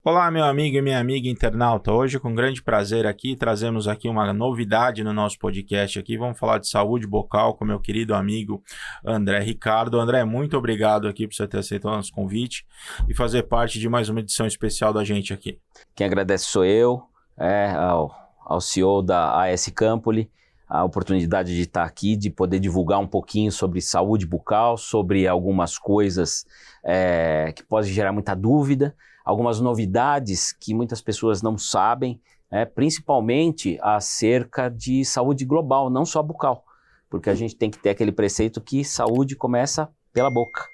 Olá, meu amigo e minha amiga internauta. Hoje, com grande prazer aqui, trazemos aqui uma novidade no nosso podcast aqui. Vamos falar de saúde bucal com meu querido amigo André Ricardo. André, muito obrigado aqui por você ter aceitado o nosso convite e fazer parte de mais uma edição especial da gente aqui. Quem agradece sou eu, ao CEO da AS Campoli, a oportunidade de estar aqui, de poder divulgar um pouquinho sobre saúde bucal, sobre algumas coisas que podem gerar muita dúvida, algumas novidades que muitas pessoas não sabem, principalmente acerca de saúde global, não só bucal, porque a gente tem que ter aquele preceito que saúde começa pela boca,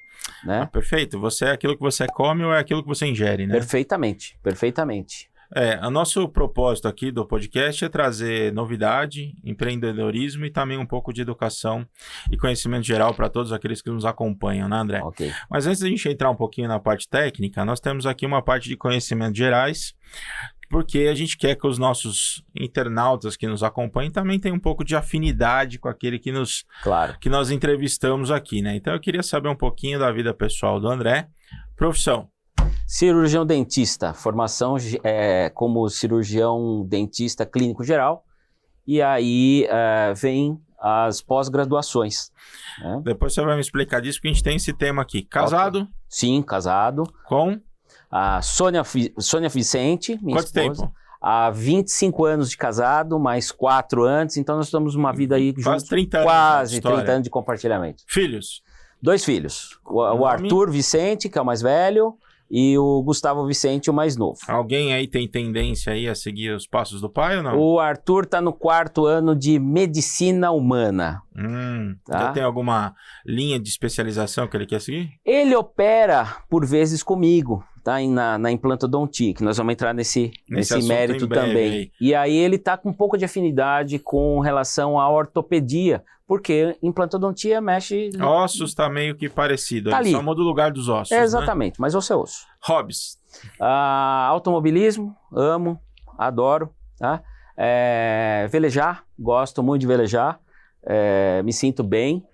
né? Ah, perfeito. Você é aquilo que você come ou é aquilo que você ingere, né? Perfeitamente, perfeitamente. O nosso propósito aqui do podcast é trazer novidade, empreendedorismo e também um pouco de educação e conhecimento geral para todos aqueles que nos acompanham, né, André? Ok. Mas antes da gente entrar um pouquinho na parte técnica, nós temos aqui uma parte de conhecimentos gerais, porque a gente quer que os nossos internautas que nos acompanhem também tenham um pouco de afinidade com aquele que nós entrevistamos aqui, né? Então eu queria saber um pouquinho da vida pessoal do André. Profissão. Cirurgião dentista, formação como cirurgião dentista clínico geral, e aí vem as pós-graduações. Né? Depois você vai me explicar disso, porque a gente tem esse tema aqui. Casado? Okay. Sim, casado. Com? A Sônia Vicente, minha esposa. Quanto tempo? Há 25 anos de casado, mais 4 antes, então nós estamos uma vida aí quase 30 anos. Quase 30 anos de compartilhamento. Filhos? 2 filhos. O Arthur Vicente, que é o mais velho, e o Gustavo Vicente, o mais novo. Alguém aí tem tendência aí a seguir os passos do pai ou não? O Arthur está no 4º ano de medicina humana. Tá? Já tem alguma linha de especialização que ele quer seguir? Ele opera por vezes comigo, tá? Na implantodontia, que nós vamos entrar nesse mérito também. Aí. E aí ele está com um pouco de afinidade com relação à ortopedia, porque implantodontia mexe... Ossos está meio que parecido, tá ali. Só muda o lugar dos ossos, exatamente, né? Mas osso é osso. Hobbies? Automobilismo, amo, adoro, tá? Velejar, gosto muito de velejar, me sinto bem.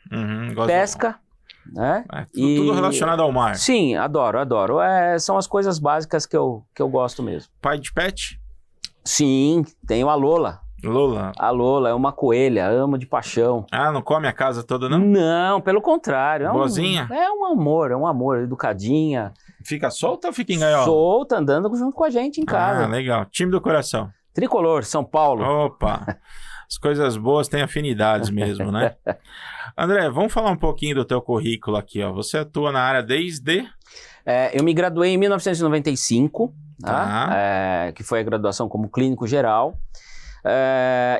Pesca, né? Tudo relacionado ao mar. Sim, adoro. São as coisas básicas que eu gosto mesmo. Pai de pet? Sim, tenho a Lola. A Lola é uma coelha, amo de paixão. Não come a casa toda, não? Não, pelo contrário. Boazinha? É um amor, educadinha. Fica solta ou fica em gaiola? Solta, andando junto com a gente em casa. Legal. Time do coração? Tricolor, São Paulo. Opa, as coisas boas têm afinidades mesmo, né? André, vamos falar um pouquinho do teu currículo aqui, ó. Você atua na área desde... eu me graduei em 1995, que foi a graduação como clínico geral.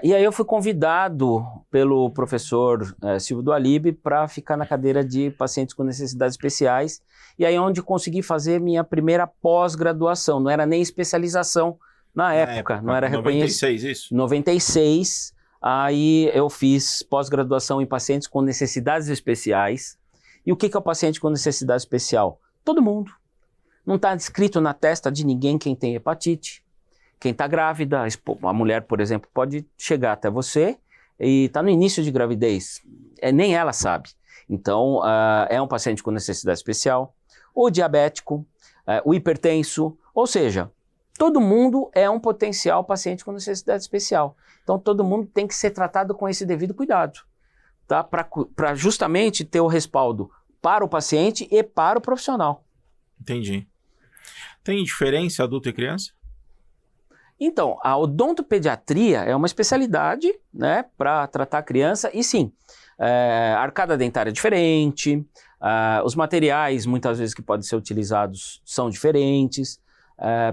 E aí eu fui convidado pelo professor Silvio Dualib para ficar na cadeira de pacientes com necessidades especiais, e aí onde consegui fazer minha primeira pós-graduação, não era nem especialização na época, não era reconhecido. 96, isso? 96, aí eu fiz pós-graduação em pacientes com necessidades especiais. E o que é o paciente com necessidade especial? Todo mundo. Não está escrito na testa de ninguém quem tem hepatite. Quem está grávida, a mulher, por exemplo, pode chegar até você e está no início de gravidez, nem ela sabe. Então, é um paciente com necessidade especial, o diabético, o hipertenso, ou seja, todo mundo é um potencial paciente com necessidade especial. Então, todo mundo tem que ser tratado com esse devido cuidado, tá? Para justamente ter o respaldo para o paciente e para o profissional. Entendi. Tem diferença adulto e criança? Então, a odontopediatria é uma especialidade, né, para tratar a criança, e sim, a arcada dentária é diferente, os materiais, muitas vezes, que podem ser utilizados são diferentes,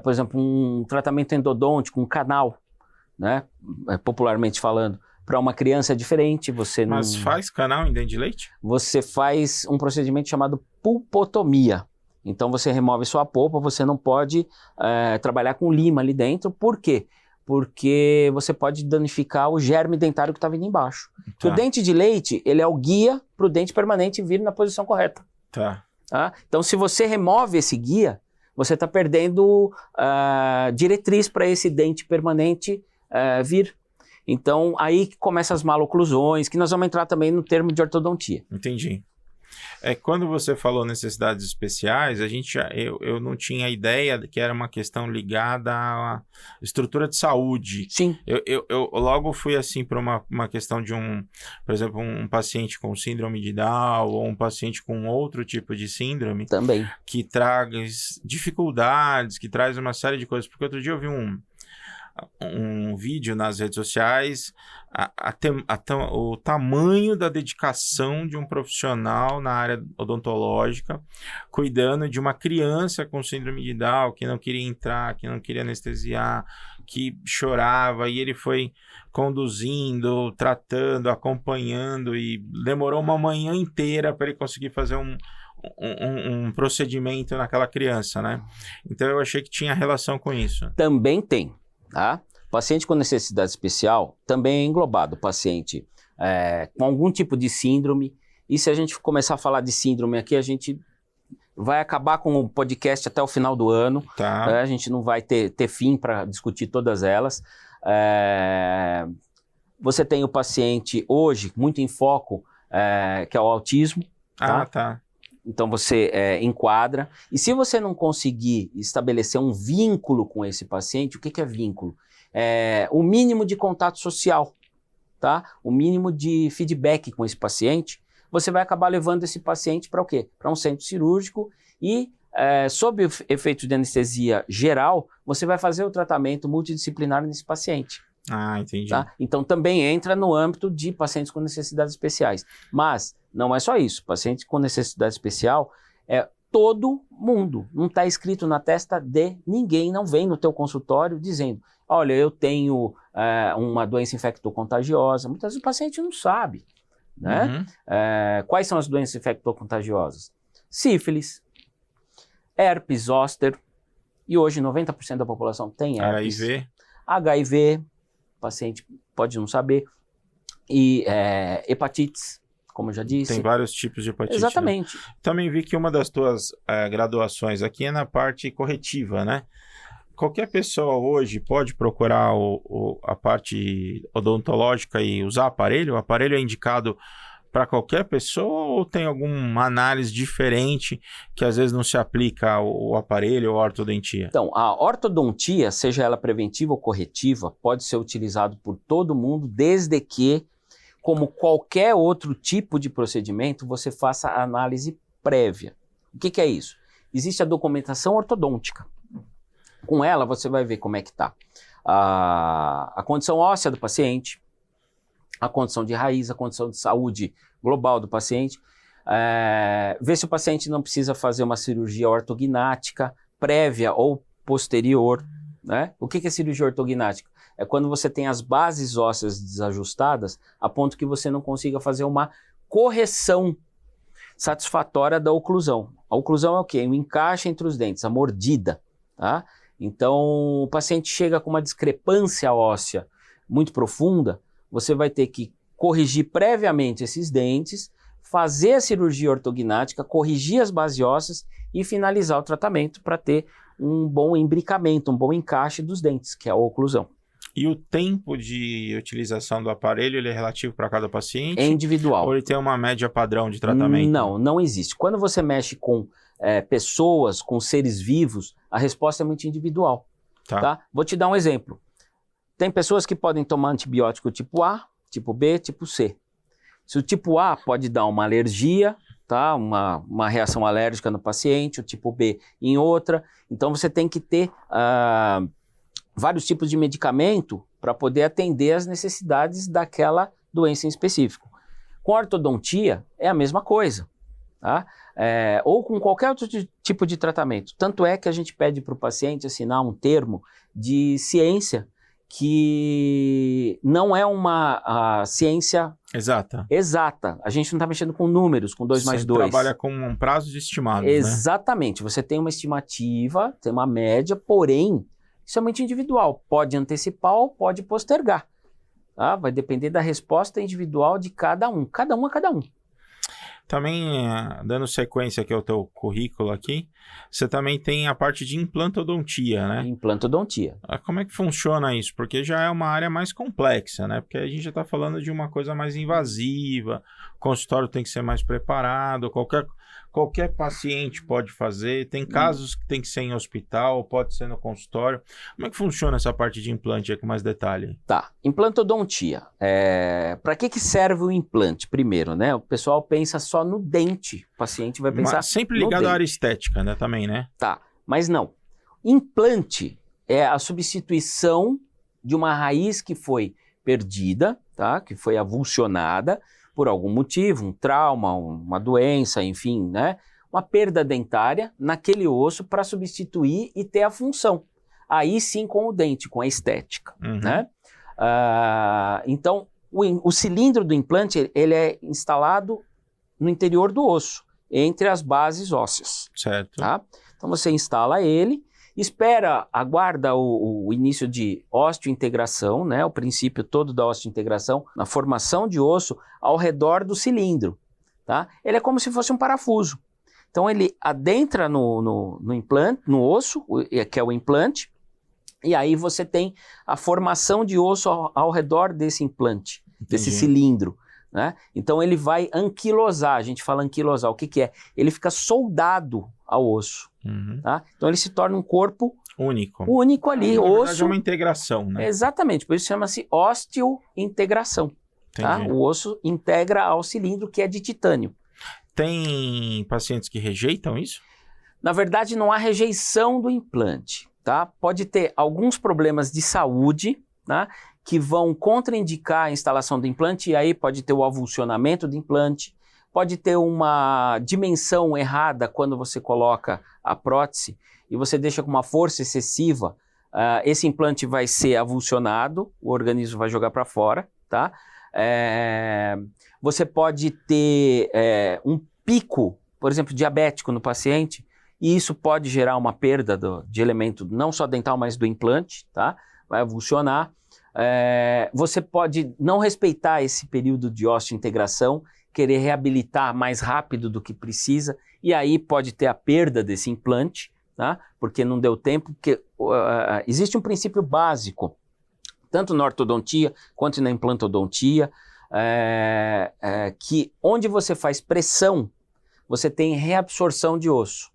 por exemplo, um tratamento endodôntico, um canal, né, popularmente falando, para uma criança é diferente, Mas faz canal em dente de leite? Você faz um procedimento chamado pulpotomia. Então você remove sua polpa, você não pode trabalhar com lima ali dentro. Por quê? Porque você pode danificar o germe dentário que está vindo embaixo. Tá. O dente de leite, ele é o guia para o dente permanente vir na posição correta. Tá. Então se você remove esse guia, você está perdendo diretriz para esse dente permanente vir. Então aí que começam as maloclusões, que nós vamos entrar também no termo de ortodontia. Entendi. Quando você falou necessidades especiais, eu não tinha ideia que era uma questão ligada à estrutura de saúde. Sim. Eu logo fui assim para uma questão de por exemplo, um paciente com síndrome de Down ou um paciente com outro tipo de síndrome. Também. Que traz dificuldades, que traz uma série de coisas. Porque outro dia eu vi um vídeo nas redes sociais, o tamanho da dedicação de um profissional na área odontológica, cuidando de uma criança com síndrome de Down, que não queria entrar, que não queria anestesiar, que chorava, e ele foi conduzindo, tratando, acompanhando, e demorou uma manhã inteira para ele conseguir fazer um procedimento naquela criança, né? Então eu achei que tinha relação com isso. Também tem. Tá? Paciente com necessidade especial também é englobado paciente com algum tipo de síndrome, e se a gente começar a falar de síndrome aqui, a gente vai acabar com o podcast até o final do ano, tá? A gente não vai ter fim para discutir todas elas. Você tem o paciente hoje muito em foco, que é o autismo. Tá. Então você enquadra, e se você não conseguir estabelecer um vínculo com esse paciente, o que é vínculo? O mínimo de contato social, tá? O mínimo de feedback com esse paciente, você vai acabar levando esse paciente para o quê? Para um centro cirúrgico e, sob o efeito de anestesia geral, você vai fazer o tratamento multidisciplinar nesse paciente. Entendi. Tá? Então também entra no âmbito de pacientes com necessidades especiais. Mas não é só isso. Paciente com necessidade especial é todo mundo. Não está escrito na testa de ninguém. Não vem no teu consultório dizendo, olha, eu tenho uma doença infectocontagiosa. Muitas vezes o paciente não sabe. Né? Uhum. Quais são as doenças infectocontagiosas? Sífilis, herpes zoster, e hoje 90% da população tem herpes. HIV, o paciente pode não saber, e hepatites, como eu já disse. Tem vários tipos de hepatite. Exatamente. Né? Também vi que uma das tuas graduações aqui é na parte corretiva, né? Qualquer pessoa hoje pode procurar a parte odontológica e usar aparelho? O aparelho é indicado para qualquer pessoa ou tem alguma análise diferente que às vezes não se aplica ao aparelho ou à ortodontia? Então, a ortodontia, seja ela preventiva ou corretiva, pode ser utilizado por todo mundo, desde que, como qualquer outro tipo de procedimento, você faça a análise prévia. O que é isso? Existe a documentação ortodôntica. Com ela, você vai ver como é que está a condição óssea do paciente, a condição de raiz, a condição de saúde global do paciente, ver se o paciente não precisa fazer uma cirurgia ortognática prévia ou posterior. Né? O que é cirurgia ortognática? É quando você tem as bases ósseas desajustadas a ponto que você não consiga fazer uma correção satisfatória da oclusão. A oclusão é o quê? O encaixe entre os dentes, a mordida. Tá? Então, o paciente chega com uma discrepância óssea muito profunda, você vai ter que corrigir previamente esses dentes, fazer a cirurgia ortognática, corrigir as bases ósseas e finalizar o tratamento para ter um bom imbricamento, um bom encaixe dos dentes, que é a oclusão. E o tempo de utilização do aparelho, ele é relativo para cada paciente? É individual. Ou ele tem uma média padrão de tratamento? Não existe. Quando você mexe com pessoas, com seres vivos, a resposta é muito individual. Tá? Vou te dar um exemplo. Tem pessoas que podem tomar antibiótico tipo A, tipo B, tipo C. Se o tipo A pode dar uma alergia, tá? uma reação alérgica no paciente, o tipo B em outra. Então você tem que ter vários tipos de medicamento para poder atender as necessidades daquela doença em específico. Com a ortodontia é a mesma coisa. Tá? Ou com qualquer outro tipo de tratamento. Tanto é que a gente pede para o paciente assinar um termo de ciência que não é uma ciência exata. A gente não está mexendo com números, com 2 mais 2. Você trabalha com um prazo de estimado. Exatamente. Né? Você tem uma estimativa, tem uma média, porém, isso é muito individual. Pode antecipar ou pode postergar. Tá? Vai depender da resposta individual de cada um. Cada um é cada um. Também, dando sequência aqui ao teu currículo aqui, você também tem a parte de implantodontia, né? Implantodontia. Como é que funciona isso? Porque já é uma área mais complexa, né? Porque a gente já está falando de uma coisa mais invasiva, o consultório tem que ser mais preparado, qualquer paciente pode fazer, tem casos que tem que ser em hospital, pode ser no consultório. Como é que funciona essa parte de implante aí com mais detalhe? Tá, implantodontia. Para que serve o implante primeiro, né? O pessoal pensa só no dente, o paciente vai pensar sempre no ligado dente. à área estética, né? Também, né? Tá, mas não. Implante é a substituição de uma raiz que foi perdida, tá? Que foi avulsionada por algum motivo, um trauma, uma doença, enfim, né? Uma perda dentária naquele osso para substituir e ter a função. Aí sim com o dente, com a estética, né? Então, o cilindro do implante, ele é instalado no interior do osso, entre as bases ósseas. Certo. Tá? Então você instala ele, aguarda o início de osteointegração, né? O princípio todo da osteointegração, na formação de osso ao redor do cilindro. Tá? Ele é como se fosse um parafuso. Então ele adentra no implante, no osso, que é o implante, e aí você tem a formação de osso ao redor desse implante, desse cilindro. Né? Então ele vai anquilosar, a gente fala anquilosar, o que é? Ele fica soldado ao osso. Tá? Então ele se torna um corpo único ali, na osso. verdade é uma integração, né? Exatamente, por isso chama-se osteointegração. Tá? O osso integra ao cilindro que é de titânio. Tem pacientes que rejeitam isso? Na verdade não há rejeição do implante. Tá? Pode ter alguns problemas de saúde, tá? Que vão contraindicar a instalação do implante, e aí pode ter o avulsionamento do implante, pode ter uma dimensão errada quando você coloca a prótese e você deixa com uma força excessiva, esse implante vai ser avulsionado, o organismo vai jogar para fora, tá? Você pode ter um pico, por exemplo, diabético no paciente, e isso pode gerar uma perda de elemento não só dental, mas do implante, tá? Vai avulsionar. Você pode não respeitar esse período de osteointegração, querer reabilitar mais rápido do que precisa, e aí pode ter a perda desse implante, tá? Porque não deu tempo, porque existe um princípio básico, tanto na ortodontia quanto na implantodontia, que onde você faz pressão, você tem reabsorção de osso.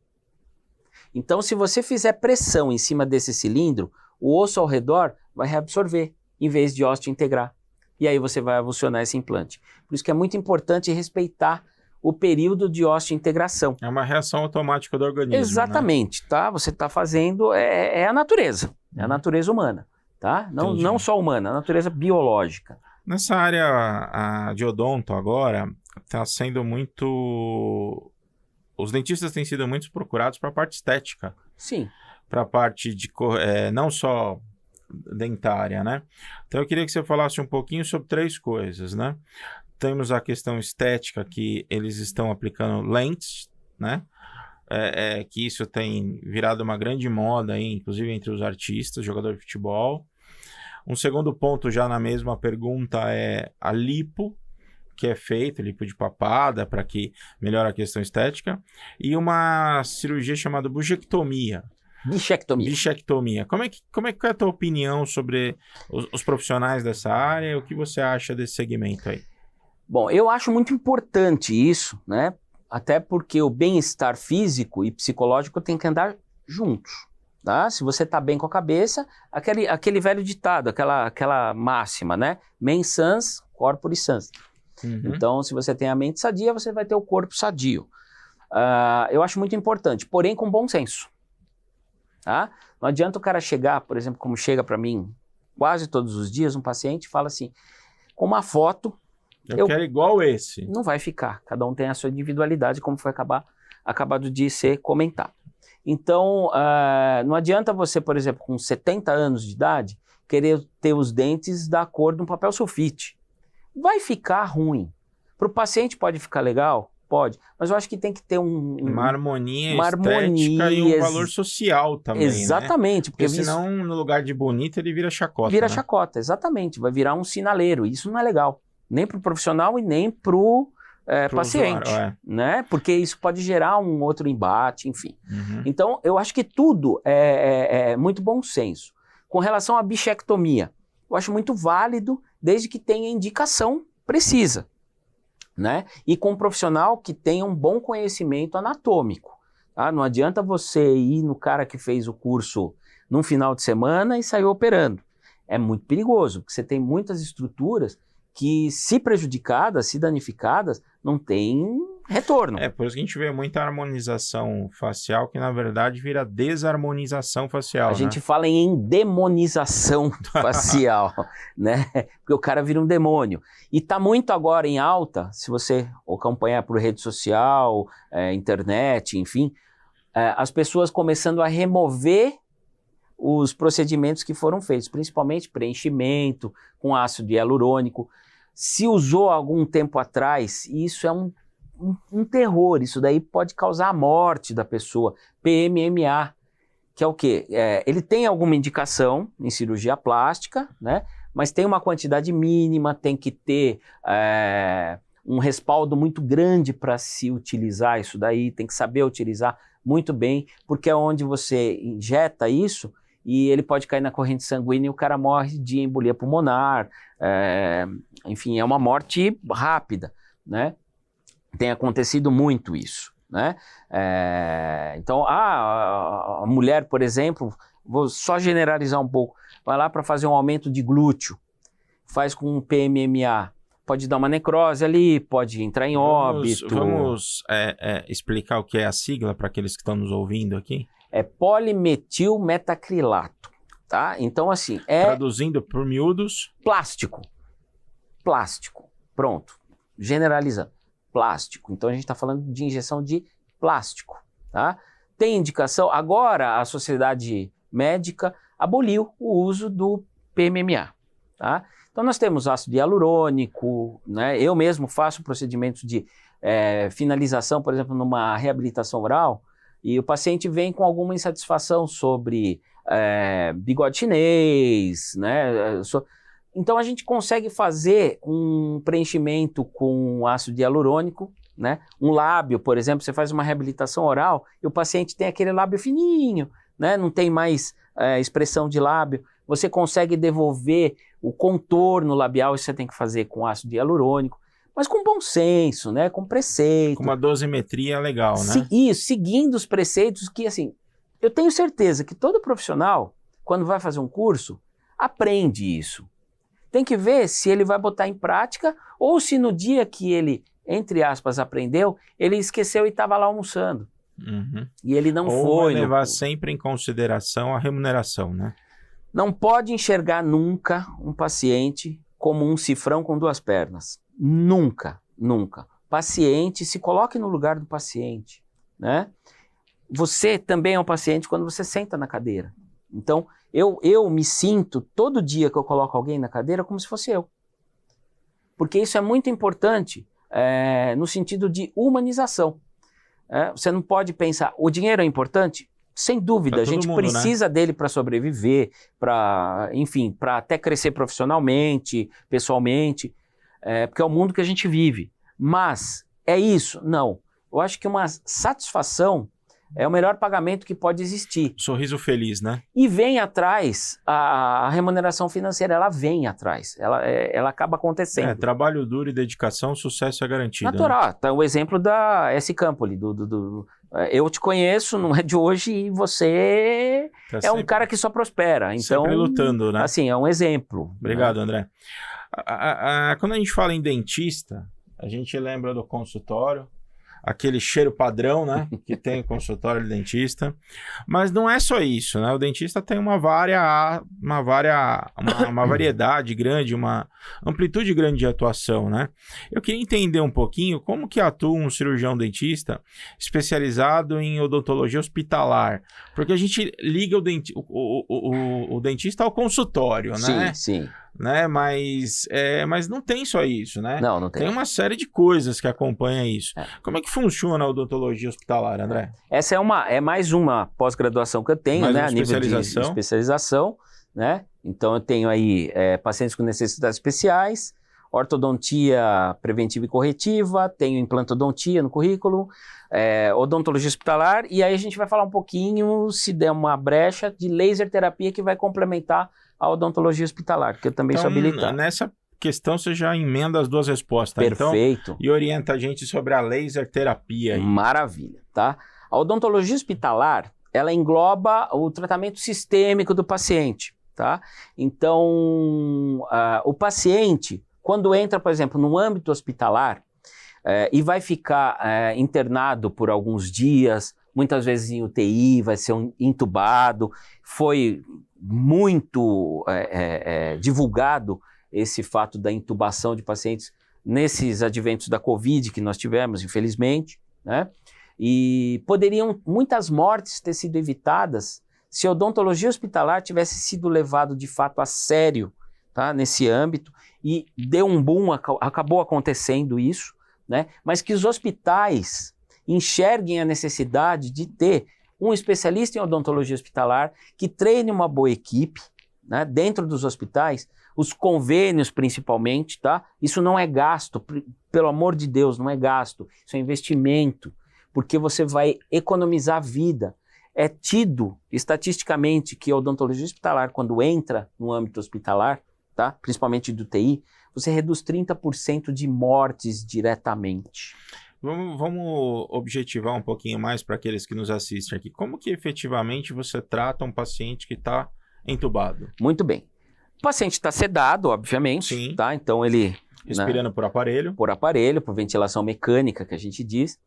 Então, se você fizer pressão em cima desse cilindro, o osso ao redor vai reabsorver, em vez de osteointegrar. E aí você vai avulsionar esse implante. Por isso que é muito importante respeitar o período de osteointegração. É uma reação automática do organismo. Exatamente, né? Tá? Você está fazendo, é a natureza, é a natureza humana, tá? Não só humana, a natureza biológica. Nessa área de odonto agora, está sendo muito... Os dentistas têm sido muito procurados para a parte estética. Sim. Para a parte de não só dentária, né? Então eu queria que você falasse um pouquinho sobre 3 coisas, né? Temos a questão estética, que eles estão aplicando lentes, né? Que isso tem virado uma grande moda aí, inclusive entre os artistas, jogadores de futebol. Um segundo ponto, já na mesma pergunta, é a lipo, que é feito, lipo de papada, para que melhore a questão estética, e uma cirurgia chamada bichectomia. Como é que é a tua opinião sobre os profissionais dessa área? O que você acha desse segmento aí? Bom, eu acho muito importante isso, né? Até porque o bem-estar físico e psicológico tem que andar juntos. Tá? Se você está bem com a cabeça, aquele velho ditado, aquela máxima, né? Mens sans, corpore sans. Então, se você tem a mente sadia, você vai ter o corpo sadio. Eu acho muito importante, porém com bom senso. Tá? Não adianta o cara chegar, por exemplo, como chega para mim quase todos os dias, um paciente fala assim, com uma foto... Eu quero igual esse. Não vai ficar, cada um tem a sua individualidade, como foi acabado de ser comentado. Então, não adianta você, por exemplo, com 70 anos de idade, querer ter os dentes da cor de um papel sulfite. Vai ficar ruim. Para o paciente pode ficar legal? Pode. Mas eu acho que tem que ter uma harmonia estética e um valor social também, exatamente. Né? Porque senão, no lugar de bonito, ele vira chacota. Vira chacota, exatamente. Vai virar um sinaleiro. Isso não é legal. Nem para o profissional e nem para o paciente, usuário, né? Porque isso pode gerar um outro embate, enfim. Uhum. Então, eu acho que tudo é muito bom senso. Com relação à bichectomia, eu acho muito válido desde que tenha indicação precisa, né? E com um profissional que tenha um bom conhecimento anatômico. Tá? Não adianta você ir no cara que fez o curso num final de semana e sair operando. É muito perigoso, porque você tem muitas estruturas que, se prejudicadas, se danificadas, não tem retorno. Por isso que a gente vê muita harmonização facial, que na verdade vira desarmonização facial, A gente fala em endemonização facial, né? Porque o cara vira um demônio. E está muito agora em alta, se você acompanhar por rede social, internet, enfim, as pessoas começando a remover os procedimentos que foram feitos, principalmente preenchimento com ácido hialurônico. Se usou algum tempo atrás, isso é um terror, isso daí pode causar a morte da pessoa. PMMA, que é o quê? Ele tem alguma indicação em cirurgia plástica, né? Mas tem uma quantidade mínima, tem que ter um respaldo muito grande para se utilizar isso daí, tem que saber utilizar muito bem, porque é onde você injeta isso e ele pode cair na corrente sanguínea e o cara morre de embolia pulmonar, enfim, é uma morte rápida, né? Tem acontecido muito isso, né? Então, a mulher, por exemplo, vou só generalizar um pouco, vai lá para fazer um aumento de glúteo, faz com PMMA, pode dar uma necrose ali, pode entrar em óbito. Vamos explicar o que é a sigla para aqueles que estão nos ouvindo aqui? É polimetilmetacrilato, tá? Então, assim, traduzindo por miúdos... Plástico, pronto, generalizando. Plástico. Então a gente está falando de injeção de plástico, tá? Tem indicação, agora a sociedade médica aboliu o uso do PMMA, tá? Então nós temos ácido hialurônico, né? Eu mesmo faço procedimentos de finalização, por exemplo, numa reabilitação oral, e o paciente vem com alguma insatisfação sobre bigode chinês, né? Então a gente consegue fazer um preenchimento com ácido hialurônico, né? Um lábio, por exemplo, você faz uma reabilitação oral e o paciente tem aquele lábio fininho, né? Não tem mais expressão de lábio. Você consegue devolver o contorno labial, isso você tem que fazer com ácido hialurônico, mas com bom senso, né? Com preceito. Com uma dosimetria legal, né? Isso, seguindo os preceitos que, assim, eu tenho certeza que todo profissional, quando vai fazer um curso, aprende isso. Tem que ver se ele vai botar em prática ou se no dia que ele, entre aspas, aprendeu, ele esqueceu e estava lá almoçando. Uhum. E ele não ou foi. Vai levar sempre em consideração a remuneração, né? Não pode enxergar nunca um paciente como um cifrão com duas pernas. Nunca, nunca. Paciente, se coloque no lugar do paciente, né? Você também é um paciente quando você senta na cadeira. Então, eu me sinto, todo dia que eu coloco alguém na cadeira, como se fosse eu. Porque isso é muito importante no sentido de humanização. Você não pode pensar, o dinheiro é importante? Sem dúvida, a gente precisa dele para sobreviver, para, enfim, para até crescer profissionalmente, pessoalmente, porque é o mundo que a gente vive. Mas é isso? Não. Eu acho que uma satisfação é o melhor pagamento que pode existir. Sorriso feliz, né? E vem atrás, a remuneração financeira, ela vem atrás, ela acaba acontecendo. Trabalho duro e dedicação, sucesso é garantido. Natural, né? Tá o exemplo da S. Campoli, eu te conheço, não é de hoje, e você um cara que só prospera. Então, sempre lutando, né? Assim, é um exemplo. Obrigado, né? André. Quando a gente fala em dentista, a gente lembra do consultório, aquele cheiro padrão, né, que tem o consultório de dentista, mas não é só isso, né, o dentista tem uma variedade grande, uma amplitude grande de atuação, né. Eu queria entender um pouquinho como que atua um cirurgião dentista especializado em odontologia hospitalar, porque a gente liga o dentista ao consultório, né. Sim. Né? Mas não tem só isso, né? Não tem. Tem uma série de coisas que acompanham isso. Como é que funciona a odontologia hospitalar, André? Essa é mais uma pós-graduação que eu tenho, né? A nível de especialização, né? Então eu tenho aí pacientes com necessidades especiais, ortodontia preventiva e corretiva, tenho implantodontia no currículo, odontologia hospitalar, e aí a gente vai falar um pouquinho, se der uma brecha, de laser terapia que vai complementar a odontologia hospitalar, que eu também sou habilitado. Nessa questão você já emenda as duas respostas. Perfeito. Então, e orienta a gente sobre a laser terapia. Aí. Maravilha, tá? A odontologia hospitalar, ela engloba o tratamento sistêmico do paciente, tá? Então, o paciente, quando entra, por exemplo, no âmbito hospitalar e vai ficar internado por alguns dias, muitas vezes em UTI, vai ser entubado, foi muito divulgado esse fato da intubação de pacientes nesses adventos da Covid que nós tivemos, infelizmente, né? E poderiam muitas mortes ter sido evitadas se a odontologia hospitalar tivesse sido levado de fato a sério, tá, nesse âmbito, e deu um boom, acabou acontecendo isso, né? Mas que os hospitais enxerguem a necessidade de ter um especialista em odontologia hospitalar que treine uma boa equipe, né, dentro dos hospitais, os convênios principalmente, tá? Isso não é gasto, pelo amor de Deus, não é gasto, isso é investimento, porque você vai economizar vida. É tido estatisticamente que a odontologia hospitalar, quando entra no âmbito hospitalar, tá? Principalmente do TI, você reduz 30% de mortes diretamente. Vamos objetivar um pouquinho mais para aqueles que nos assistem aqui. Como que efetivamente você trata um paciente que está entubado? Muito bem. O paciente está sedado, obviamente, Sim. Tá? Então ele... Respirando, né, por aparelho. Por aparelho, por ventilação mecânica, que a gente diz.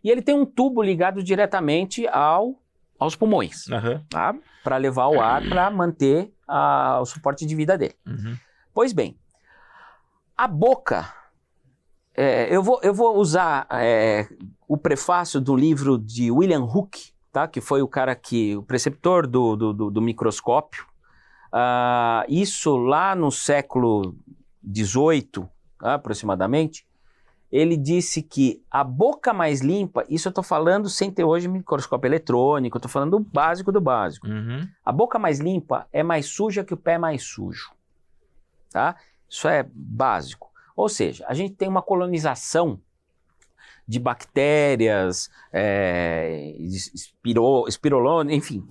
E ele tem um tubo ligado diretamente aos pulmões, tá? Para levar o ar, para manter o suporte de vida dele. Pois bem, a boca, eu vou usar o prefácio do livro de William Hooke, tá? Que foi o preceptor do microscópio. Isso lá no século XVIII, aproximadamente, ele disse que a boca mais limpa, isso eu estou falando sem ter hoje microscópio eletrônico, eu estou falando do básico do básico. A boca mais limpa é mais suja que o pé mais sujo, tá? Isso é básico. Ou seja, a gente tem uma colonização de bactérias, espirolona, enfim,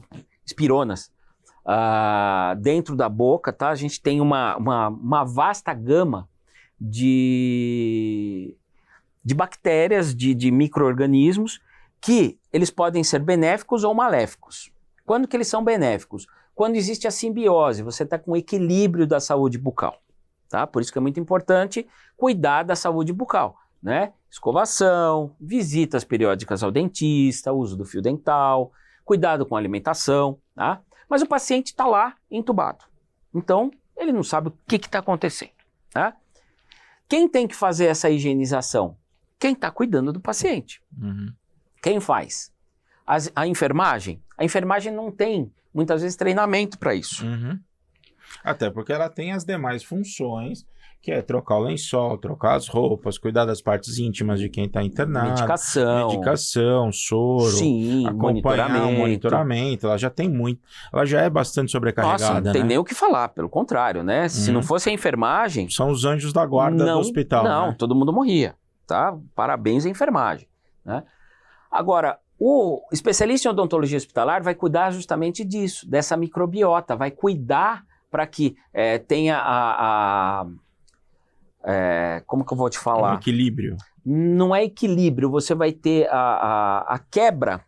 espironas, dentro da boca, tá? A gente tem uma vasta gama de bactérias, de micro-organismos, que eles podem ser benéficos ou maléficos. Quando que eles são benéficos? Quando existe a simbiose, você está com equilíbrio da saúde bucal, tá? Por isso que é muito importante cuidar da saúde bucal, né? Escovação, visitas periódicas ao dentista, uso do fio dental, cuidado com a alimentação, tá? Mas o paciente está lá entubado, então ele não sabe o que está acontecendo, tá? Quem tem que fazer essa higienização? Quem está cuidando do paciente. Quem faz? A enfermagem? A enfermagem não tem, muitas vezes, treinamento para isso. Até porque ela tem as demais funções, que é trocar o lençol, trocar as roupas, cuidar das partes íntimas de quem está internado. Medicação, soro, sim, acompanhar o monitoramento. Ela já tem muito, ela já é bastante sobrecarregada. Nossa, não tem nem o que falar, pelo contrário, né? Se não fosse a enfermagem... São os anjos da guarda do hospital. Não, né? Todo mundo morria, tá? Parabéns à enfermagem, né? Agora, o especialista em odontologia hospitalar vai cuidar justamente disso, dessa microbiota, vai cuidar para que tenha como que eu vou te falar? Um equilíbrio. Não é equilíbrio, você vai ter a quebra,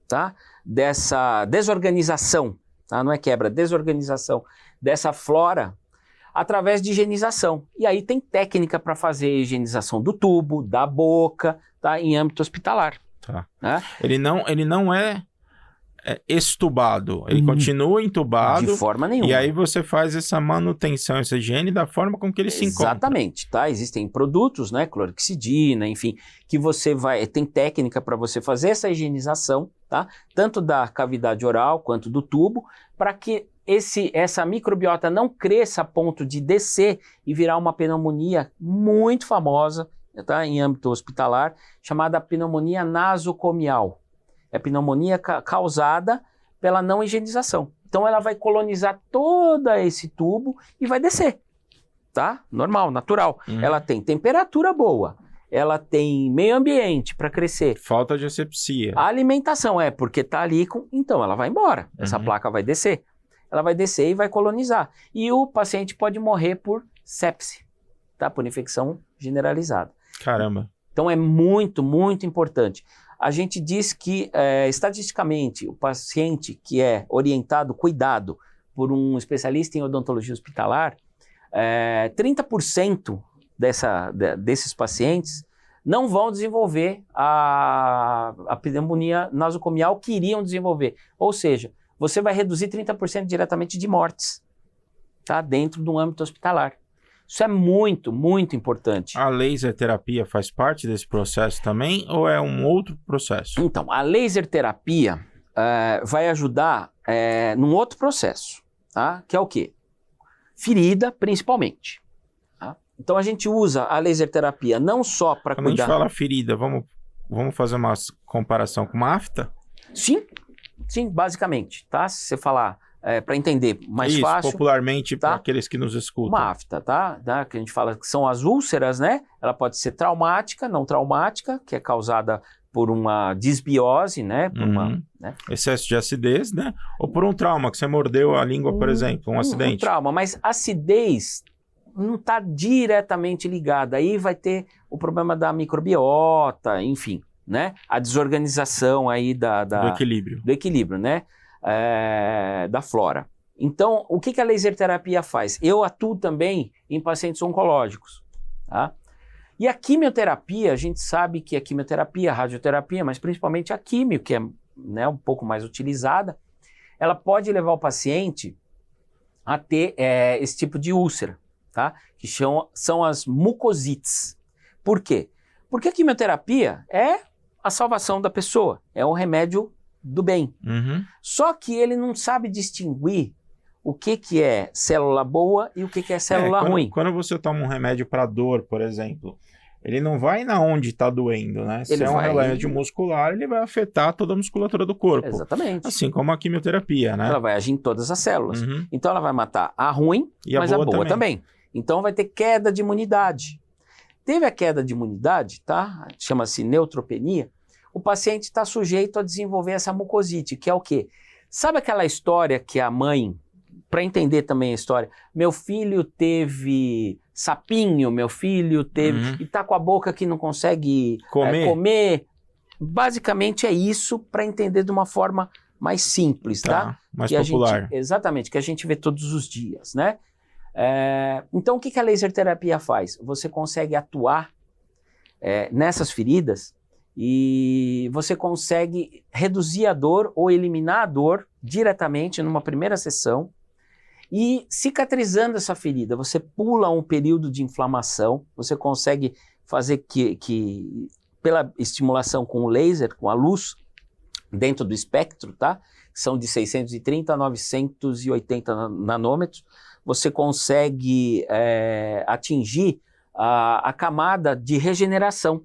tá? Dessa desorganização, tá? Não é quebra, desorganização dessa flora através de higienização. E aí tem técnica para fazer a higienização do tubo, da boca, tá? Em âmbito hospitalar. Tá. Né? Ele não é extubado, ele continua entubado. De forma nenhuma. E aí você faz essa manutenção, essa higiene da forma com que ele se encontra. Exatamente, tá? Existem produtos, né, clorexidina, enfim, que você tem técnica para você fazer essa higienização, tá? Tanto da cavidade oral quanto do tubo, para que essa microbiota não cresça a ponto de descer e virar uma pneumonia muito famosa, tá? Em âmbito hospitalar, chamada pneumonia nasocomial. É pneumonia causada pela não higienização. Então ela vai colonizar todo esse tubo e vai descer. tá? Normal, natural. Ela tem temperatura boa, ela tem meio ambiente para crescer. Falta de asepsia. A alimentação porque tá ali então ela vai embora. Essa placa vai descer. Ela vai descer e vai colonizar. E o paciente pode morrer por sepse, tá? Por infecção generalizada. Caramba. Então é muito, muito importante. A gente diz que, estatisticamente, o paciente que é orientado, cuidado por um especialista em odontologia hospitalar, 30% desses pacientes não vão desenvolver a pneumonia nosocomial que iriam desenvolver. Ou seja, você vai reduzir 30% diretamente de mortes, tá? Dentro do âmbito hospitalar. Isso é muito, muito importante. A laser terapia faz parte desse processo também ou é um outro processo? Então, a laser terapia vai ajudar num outro processo, tá? Que é o quê? Ferida, principalmente. Tá? Então, a gente usa a laser terapia não só para cuidar... Quando a gente fala ferida, vamos fazer uma comparação com uma afta? Sim, basicamente, tá? Se você falar... para entender mais Isso, fácil. popularmente, tá? para aqueles que nos escutam. Uma afta, tá? Que a gente fala que são as úlceras, né? Ela pode ser traumática, não traumática, que é causada por uma disbiose, né? Por né? Excesso de acidez, né? Ou por um trauma, que você mordeu a língua, por exemplo, um acidente. Um trauma, mas acidez não está diretamente ligada. Aí vai ter o problema da microbiota, enfim, né? A desorganização aí do equilíbrio. Do equilíbrio, né? Da flora. Então, o que a laser terapia faz? Eu atuo também em pacientes oncológicos, tá? E a quimioterapia, a gente sabe que a quimioterapia, a radioterapia, mas principalmente a quimio, que é, né, um pouco mais utilizada, ela pode levar o paciente a ter esse tipo de úlcera, tá? Que são as mucosites. Por quê? Porque a quimioterapia é a salvação da pessoa, é um remédio do bem. Só que ele não sabe distinguir o que é célula boa e o que é célula ruim. Quando você toma um remédio para dor, por exemplo, ele não vai na onde está doendo, né? Se é um remédio muscular, ele vai afetar toda a musculatura do corpo. Exatamente. Assim como a quimioterapia, né? Ela vai agir em todas as células. Então ela vai matar a ruim, mas a boa também. Então vai ter queda de imunidade. Teve a queda de imunidade, tá? Chama-se neutropenia. O paciente está sujeito a desenvolver essa mucosite, que é o quê? Sabe aquela história que a mãe, para entender também a história, meu filho teve sapinho, meu filho teve... E tá com a boca que não consegue comer. Basicamente é isso, para entender de uma forma mais simples, tá? Mais popular. Exatamente, que a gente vê todos os dias, né? Então o que a laser terapia faz? Você consegue atuar nessas feridas e você consegue reduzir a dor ou eliminar a dor diretamente numa primeira sessão e cicatrizando essa ferida. Você pula um período de inflamação, você consegue fazer que pela estimulação com o laser, com a luz, dentro do espectro, tá? São de 630 a 980 nanômetros, você consegue atingir a camada de regeneração,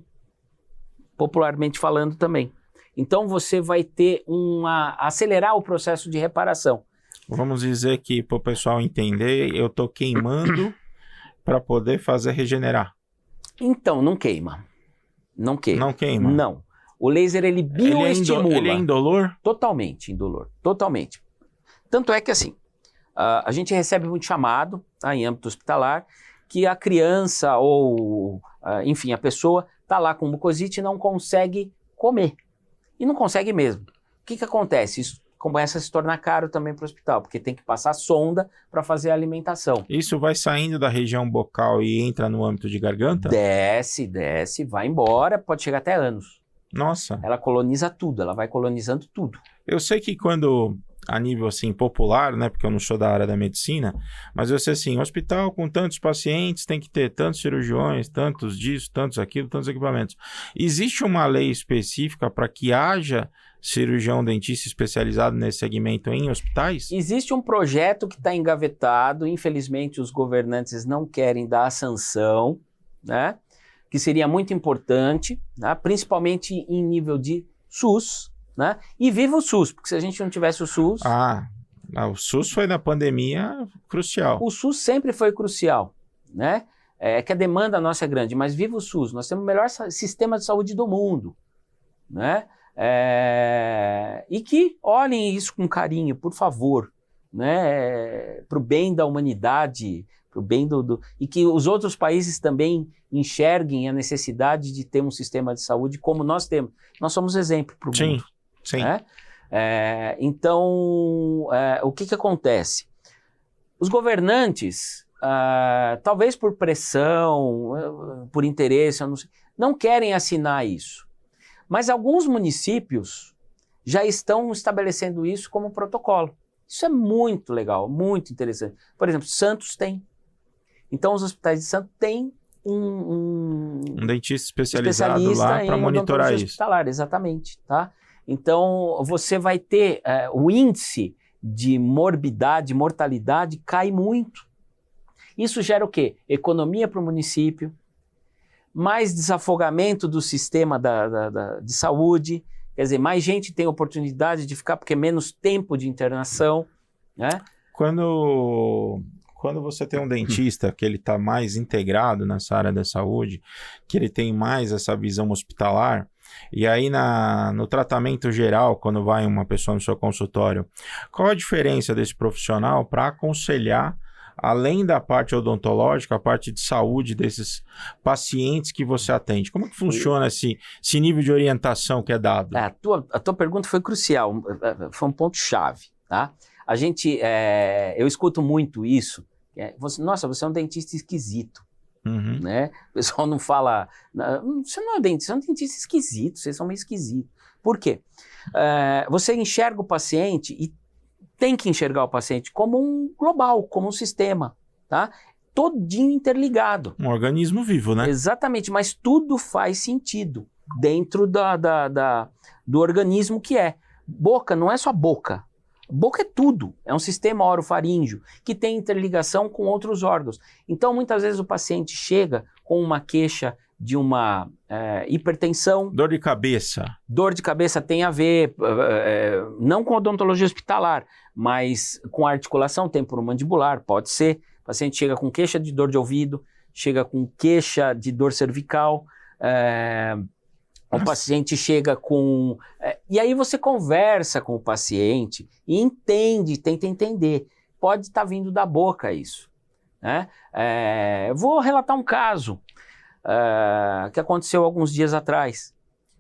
popularmente falando também. Então você vai ter acelerar o processo de reparação. Vamos dizer que para o pessoal entender, eu estou queimando para poder fazer regenerar. Então, não queima. Não queima. Não queima? Não. O laser, ele bioestimula. Ele é indolor? Totalmente indolor. Totalmente. Tanto é que assim, a gente recebe muito chamado, tá, em âmbito hospitalar, que a criança ou, enfim, a pessoa está lá com mucosite e não consegue comer. E não consegue mesmo. O que acontece? Isso começa a se tornar caro também para o hospital, porque tem que passar sonda para fazer a alimentação. Isso vai saindo da região bucal e entra no âmbito de garganta? Desce, vai embora, pode chegar até anos. Nossa. Ela coloniza tudo, ela vai colonizando tudo. Eu sei que quando, a nível assim popular, né, porque eu não sou da área da medicina, mas eu sei assim, hospital com tantos pacientes tem que ter tantos cirurgiões, tantos disso, tantos aquilo, tantos equipamentos. Existe uma lei específica para que haja cirurgião dentista especializado nesse segmento em hospitais? Existe um projeto que está engavetado, infelizmente os governantes não querem dar a sanção, né? Que seria muito importante, né? Principalmente em nível de SUS, né? E viva o SUS, porque se a gente não tivesse o SUS... O SUS foi na pandemia crucial. O SUS sempre foi crucial, né? É que a demanda nossa é grande, mas viva o SUS, nós temos o melhor sistema de saúde do mundo, né? E que olhem isso com carinho, por favor, né? Para o bem da humanidade, para o bem e que os outros países também enxerguem a necessidade de ter um sistema de saúde como nós temos. Nós somos exemplo para o mundo. Sim. Né? Então, o que acontece? Os governantes, talvez por pressão, por interesse, eu não querem assinar isso. Mas alguns municípios já estão estabelecendo isso como protocolo. Isso é muito legal, muito interessante. Por exemplo, Santos tem. Então, os hospitais de Santos têm um dentista especializado lá para monitorar isso. Hospitalar, exatamente. Tá? Então, você vai ter o índice de morbidade, mortalidade cai muito. Isso gera o quê? Economia para o município, mais desafogamento do sistema de saúde, quer dizer, mais gente tem oportunidade de ficar porque é menos tempo de internação, né? Quando você tem um dentista que ele está mais integrado nessa área da saúde, que ele tem mais essa visão hospitalar, e aí no tratamento geral, quando vai uma pessoa no seu consultório, qual a diferença desse profissional para aconselhar, além da parte odontológica, a parte de saúde desses pacientes que você atende? Como que funciona esse nível de orientação que é dado? A tua pergunta foi crucial, foi um ponto-chave, tá? Eu escuto muito isso. Nossa, você é um dentista esquisito. Uhum. Né? O pessoal não fala, você não é dentista, você é um dentista esquisito, vocês são meio esquisitos. Por quê? Você enxerga o paciente e tem que enxergar o paciente como um global, como um sistema, tá? Todinho interligado. Um organismo vivo, né? Exatamente, mas tudo faz sentido dentro do organismo que é. Boca não é só boca. Boca é tudo, é um sistema orofaríngeo que tem interligação com outros órgãos. Então, muitas vezes o paciente chega com uma queixa de uma hipertensão. Dor de cabeça. Dor de cabeça tem a ver, não com odontologia hospitalar, mas com articulação temporomandibular, pode ser. O paciente chega com queixa de dor de ouvido, chega com queixa de dor cervical, o paciente chega com... e aí você conversa com o paciente e entende, tenta entender. Pode estar vindo da boca isso. Né? Vou relatar um caso que aconteceu alguns dias atrás.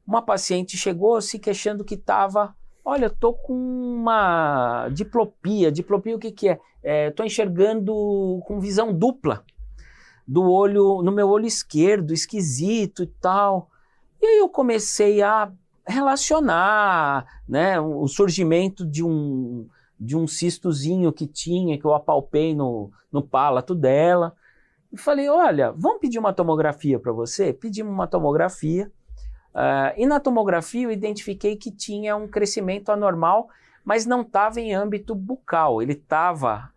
Uma paciente chegou se queixando que estava... Olha, eu estou com uma diplopia. Diplopia o que é? Estou enxergando com visão dupla no meu olho esquerdo, esquisito e tal... E aí eu comecei a relacionar, né, o surgimento de um cistozinho que eu apalpei no palato dela. E falei, olha, vamos pedir uma tomografia para você? Pedimos uma tomografia. E na tomografia eu identifiquei que tinha um crescimento anormal, mas não estava em âmbito bucal. Ele estava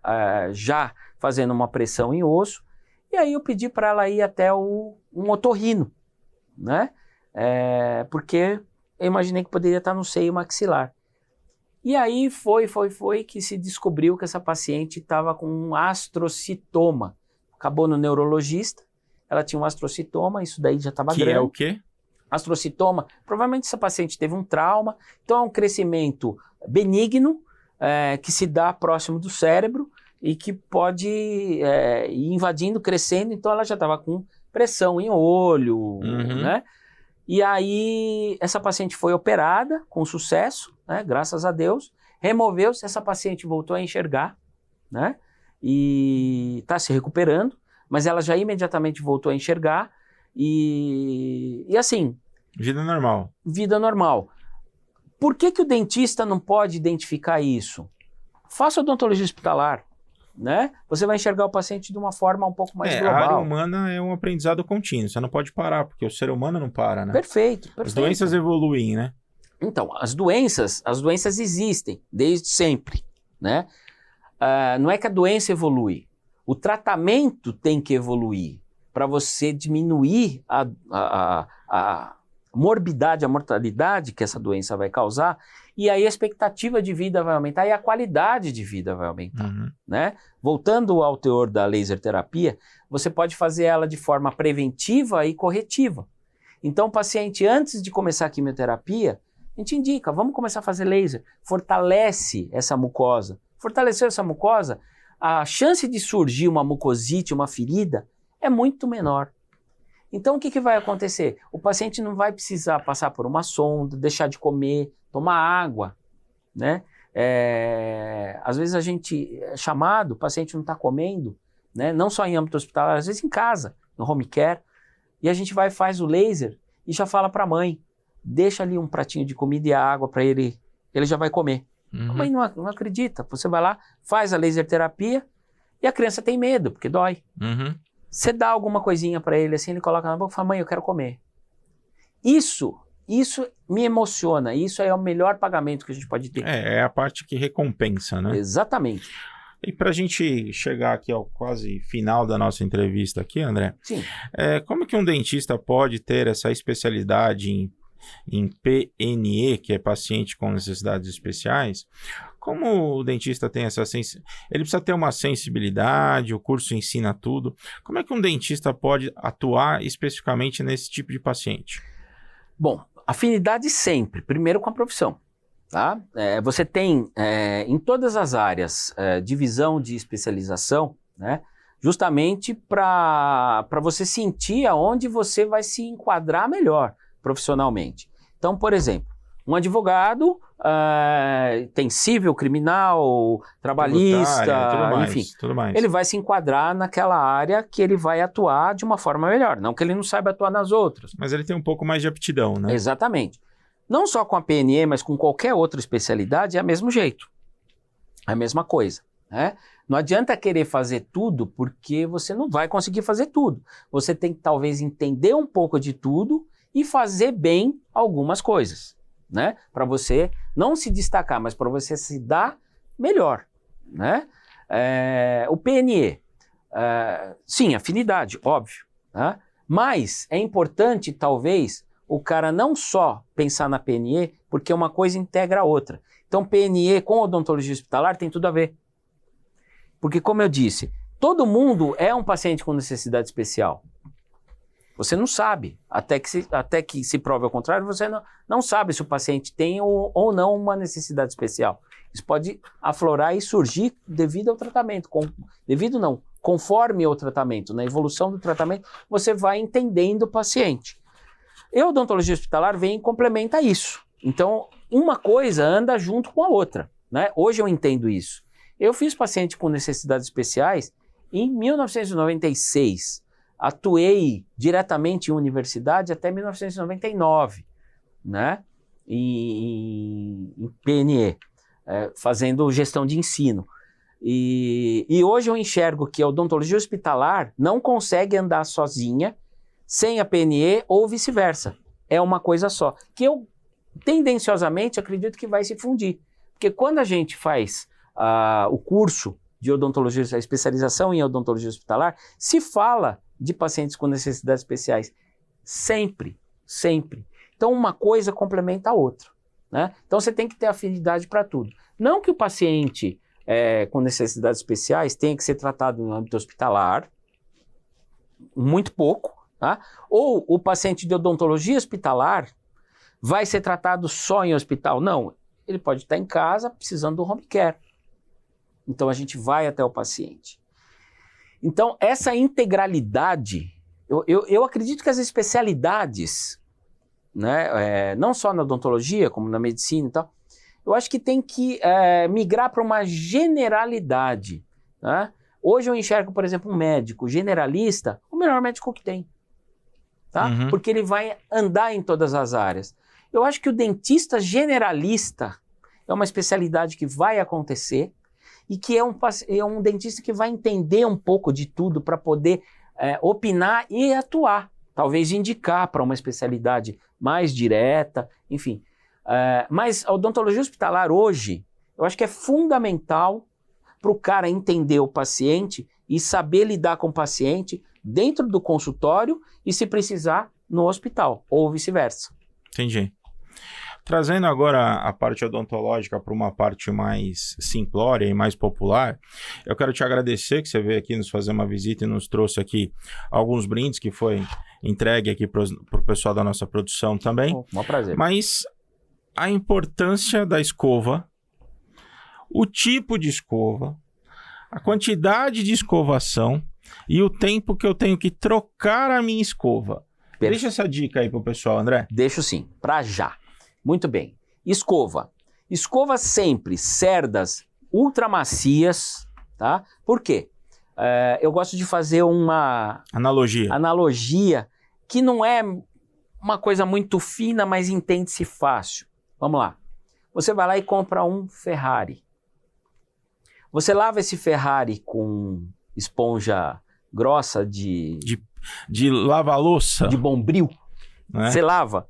já fazendo uma pressão em osso. E aí eu pedi para ela ir até um otorrino, né? Porque eu imaginei que poderia estar no seio maxilar. E aí foi que se descobriu que essa paciente estava com um astrocitoma. Acabou no neurologista, ela tinha um astrocitoma, isso daí já estava grande. Que é o quê? Astrocitoma, provavelmente essa paciente teve um trauma, então é um crescimento benigno, que se dá próximo do cérebro e que pode ir invadindo, crescendo, então ela já estava com pressão em olho, né? E aí, essa paciente foi operada com sucesso, né, graças a Deus, removeu-se, essa paciente voltou a enxergar, né, e está se recuperando, mas ela já imediatamente voltou a enxergar e assim... Vida normal. Vida normal. Por que o dentista não pode identificar isso? Faça odontologia hospitalar. Né? Você vai enxergar o paciente de uma forma um pouco mais global. A área humana é um aprendizado contínuo, você não pode parar, porque o ser humano não para, né? Perfeito. As doenças evoluem, né? Então, as doenças existem desde sempre, né? Não é que a doença evolui, o tratamento tem que evoluir para você diminuir morbidade, a mortalidade que essa doença vai causar, e aí a expectativa de vida vai aumentar e a qualidade de vida vai aumentar, né? Voltando ao teor da laser terapia, você pode fazer ela de forma preventiva e corretiva. Então o paciente, antes de começar a quimioterapia, a gente indica, vamos começar a fazer laser, fortalece essa mucosa. Fortaleceu essa mucosa, a chance de surgir uma mucosite, uma ferida, é muito menor. Então o que vai acontecer? O paciente não vai precisar passar por uma sonda, deixar de comer, tomar água, né? Às vezes a gente é chamado, o paciente não está comendo, né? Não só em âmbito hospitalar, às vezes em casa, no home care, e a gente vai, faz o laser e já fala para a mãe, deixa ali um pratinho de comida e água para ele já vai comer. A mãe não acredita, você vai lá, faz a laser terapia e a criança tem medo, porque dói. Você dá alguma coisinha para ele, assim, ele coloca na boca e fala, mãe, eu quero comer. Isso me emociona, isso é o melhor pagamento que a gente pode ter. É a parte que recompensa, né? Exatamente. E para a gente chegar aqui ao quase final da nossa entrevista aqui, André, sim. Como que um dentista pode ter essa especialidade em PNE, que é paciente com necessidades especiais? Como o dentista tem essa ele precisa ter uma sensibilidade, o curso ensina tudo. Como é que um dentista pode atuar especificamente nesse tipo de paciente? Bom, afinidade sempre, primeiro com a profissão. Tá? Você tem em todas as áreas divisão de especialização, né? Justamente para você sentir aonde você vai se enquadrar melhor profissionalmente. Então, por exemplo, um advogado tem civil, criminal, trabalhista, enfim, tudo mais. Ele vai se enquadrar naquela área que ele vai atuar de uma forma melhor, não que ele não saiba atuar nas outras. Mas ele tem um pouco mais de aptidão, né? Exatamente. Não só com a PNE, mas com qualquer outra especialidade é o mesmo jeito, é a mesma coisa, né? Não adianta querer fazer tudo, porque você não vai conseguir fazer tudo. Você tem que talvez entender um pouco de tudo e fazer bem algumas coisas, né? Para você não se destacar, mas para você se dar melhor, né? O PNE, sim, afinidade, óbvio, né? Mas é importante, talvez, o cara não só pensar na PNE, porque uma coisa integra a outra. Então, PNE com odontologia hospitalar tem tudo a ver. Porque, como eu disse, todo mundo é um paciente com necessidade especial. Você não sabe, até que se prove ao contrário, você não sabe se o paciente tem ou não uma necessidade especial. Isso pode aflorar e surgir devido ao tratamento. Conforme o tratamento, na evolução do tratamento, você vai entendendo o paciente. E a odontologia hospitalar vem e complementa isso. Então, uma coisa anda junto com a outra, né? Hoje eu entendo isso. Eu fiz paciente com necessidades especiais em 1996. Atuei diretamente em universidade até 1999, né? Em PNE, fazendo gestão de ensino. E hoje eu enxergo que a odontologia hospitalar não consegue andar sozinha sem a PNE ou vice-versa. É uma coisa só. Que eu, tendenciosamente, acredito que vai se fundir. Porque quando a gente faz o curso de odontologia, a especialização em odontologia hospitalar, se fala de pacientes com necessidades especiais. Sempre, sempre. Então, uma coisa complementa a outra, né? Então, você tem que ter afinidade para tudo. Não que o paciente com necessidades especiais tenha que ser tratado no âmbito hospitalar, muito pouco, tá? Ou o paciente de odontologia hospitalar vai ser tratado só em hospital. Não, ele pode estar em casa precisando do home care. Então, a gente vai até o paciente. Então, essa integralidade, eu acredito que as especialidades, né, não só na odontologia, como na medicina e tal, eu acho que tem que migrar para uma generalidade, né? Hoje eu enxergo, por exemplo, um médico generalista, o melhor médico que tem, tá? Uhum. Porque ele vai andar em todas as áreas. Eu acho que o dentista generalista é uma especialidade que vai acontecer, e que é um dentista que vai entender um pouco de tudo para poder opinar e atuar, talvez indicar para uma especialidade mais direta, enfim. Mas a odontologia hospitalar hoje, eu acho que é fundamental para o cara entender o paciente e saber lidar com o paciente dentro do consultório e, se precisar, no hospital, ou vice-versa. Entendi. Trazendo agora a parte odontológica para uma parte mais simplória e mais popular, eu quero te agradecer que você veio aqui nos fazer uma visita e nos trouxe aqui alguns brindes que foi entregue aqui para o pessoal da nossa produção também. Um prazer. Mas a importância da escova, o tipo de escova, a quantidade de escovação e o tempo que eu tenho que trocar a minha escova. Deixa essa dica aí pro pessoal, André. Deixo sim, para já. Muito bem. Escova. Escova sempre cerdas ultramacias, tá? Por quê? Eu gosto de fazer uma analogia que não é uma coisa muito fina, mas entende-se fácil. Vamos lá. Você vai lá e compra um Ferrari. Você lava esse Ferrari com esponja grossa de lava-louça? De Bombril. Né? Você lava?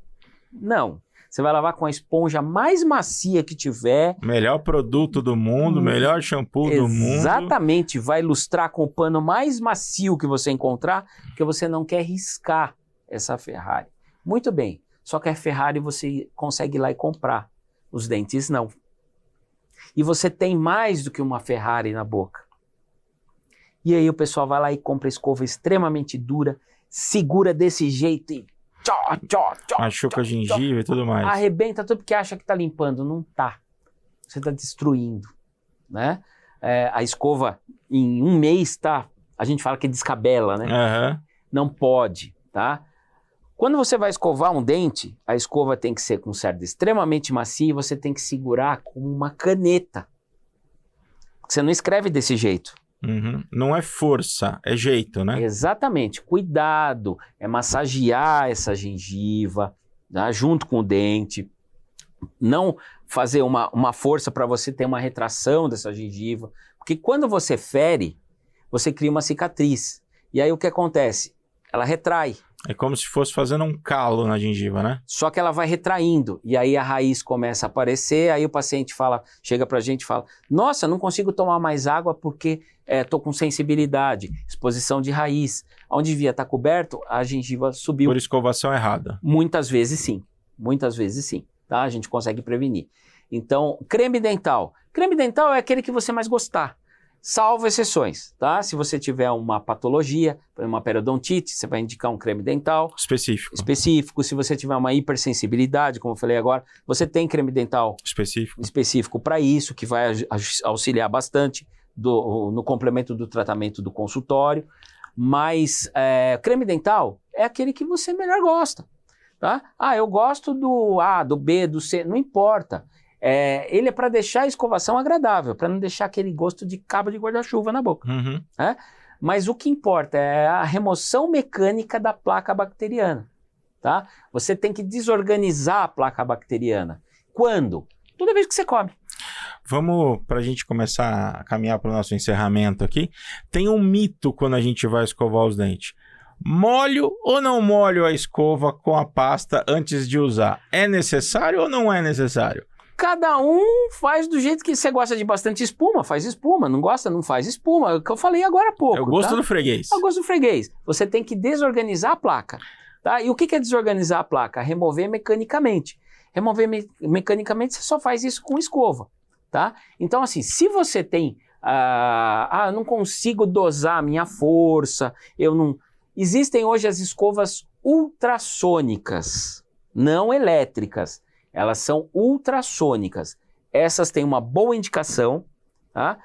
Não. Você vai lavar com a esponja mais macia que tiver. Melhor produto do mundo, melhor shampoo do mundo. Exatamente. Vai ilustrar com o pano mais macio que você encontrar, porque você não quer riscar essa Ferrari. Muito bem. Só que a Ferrari você consegue ir lá e comprar. Os dentes não. E você tem mais do que uma Ferrari na boca. E aí o pessoal vai lá e compra escova extremamente dura, segura desse jeito e machuca a gengiva e tudo mais. Arrebenta tudo porque acha que tá limpando. Não tá. Você tá destruindo, né? A escova, em um mês, a gente fala que descabela, né? Uhum. Não pode, tá? Quando você vai escovar um dente, a escova tem que ser com cerda extremamente macia e você tem que segurar com uma caneta. Você não escreve desse jeito. Uhum. Não é força, é jeito, né? Exatamente. Cuidado. É massagear essa gengiva, tá? Junto com o dente. Não fazer uma força para você ter uma retração dessa gengiva. Porque quando você fere, você cria uma cicatriz. E aí o que acontece? Ela retrai. É como se fosse fazendo um calo na gengiva, né? Só que ela vai retraindo, e aí a raiz começa a aparecer, aí o paciente chega pra gente e fala, nossa, não consigo tomar mais água porque tô com sensibilidade, exposição de raiz. Onde devia estar coberto, a gengiva subiu. Por escovação errada. Muitas vezes sim, tá? A gente consegue prevenir. Então, creme dental. Creme dental é aquele que você mais gostar. Salvo exceções, tá? Se você tiver uma patologia, uma periodontite, você vai indicar um creme dental específico. Se você tiver uma hipersensibilidade, como eu falei agora, você tem creme dental específico para isso, que vai auxiliar bastante no complemento do tratamento do consultório. Mas creme dental é aquele que você melhor gosta, tá? Eu gosto do A, do B, do C, não importa. Ele é para deixar a escovação agradável, para não deixar aquele gosto de cabo de guarda-chuva na boca. Uhum. Mas o que importa é a remoção mecânica da placa bacteriana. Tá? Você tem que desorganizar a placa bacteriana. Quando? Toda vez que você come. Vamos, para a gente começar a caminhar para o nosso encerramento aqui, tem um mito quando a gente vai escovar os dentes. Molho ou não molho a escova com a pasta antes de usar? É necessário ou não é necessário? Cada um faz do jeito que você gosta de bastante espuma, faz espuma. Não gosta, não faz espuma. É o que eu falei agora há pouco. É o gosto do freguês. É o gosto do freguês. Você tem que desorganizar a placa. Tá? E o que é desorganizar a placa? Remover mecanicamente. Remover mecanicamente, você só faz isso com escova. Tá? Então, assim, se você tem... eu não consigo dosar a minha força, eu não... Existem hoje as escovas ultrassônicas, não elétricas. Elas são ultrassônicas. Essas têm uma boa indicação, tá?